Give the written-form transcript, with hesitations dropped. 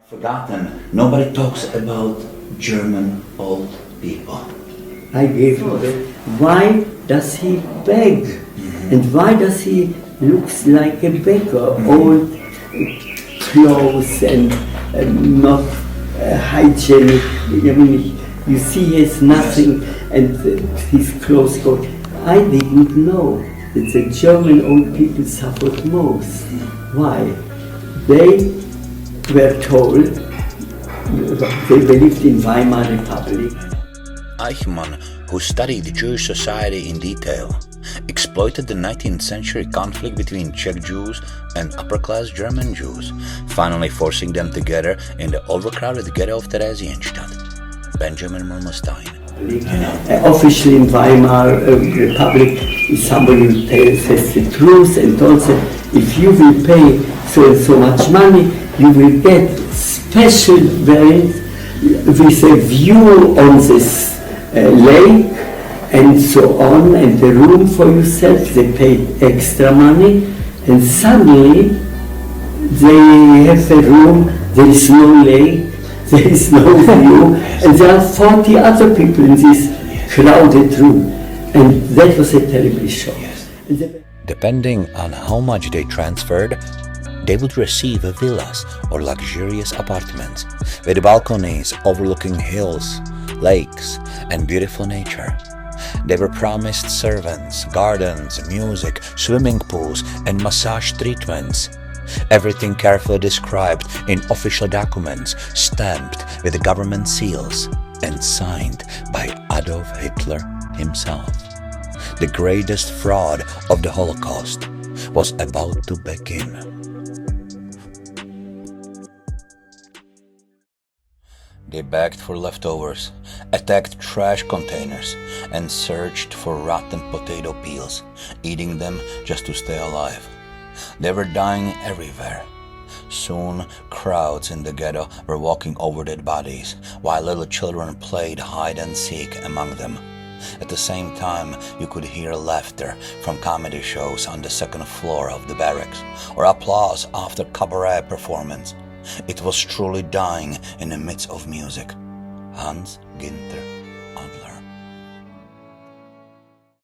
Forgotten. Nobody talks about German old people. I gave him. Why does he beg? Mm-hmm. And why does he looks like a beggar? Mm-hmm. Old clothes and not hygienic. I mean, you see he has nothing, and his clothes go. I didn't know that the German old people suffered most. Why? They were told they believed in Weimar Republic. Eichmann, who studied Jewish society in detail, exploited the 19th century conflict between Czech Jews and upper-class German Jews, finally forcing them together in the overcrowded ghetto of Theresienstadt. Benjamin Murmelstein. Officially in Weimar Republic, somebody says the truth and also if you will pay so and so much money, you will get special rent with a view on this lake and so on, and the room for yourself. They paid extra money, and suddenly they have a room, there is no lake, there is no view, and there are 40 other people in this crowded room, and that was a terrible shock. Depending on how much they transferred, they would receive villas or luxurious apartments with balconies overlooking hills, lakes, and beautiful nature. They were promised servants, gardens, music, swimming pools, and massage treatments. Everything carefully described in official documents, stamped with the government seals, and signed by Adolf Hitler himself. The greatest fraud of the Holocaust was about to begin. They begged for leftovers, attacked trash containers, and searched for rotten potato peels, eating them just to stay alive. They were dying everywhere. Soon, crowds in the ghetto were walking over dead bodies, while little children played hide and seek among them. At the same time, you could hear laughter from comedy shows on the second floor of the barracks, or applause after cabaret performance. It was truly dying in the midst of music. Hans Günther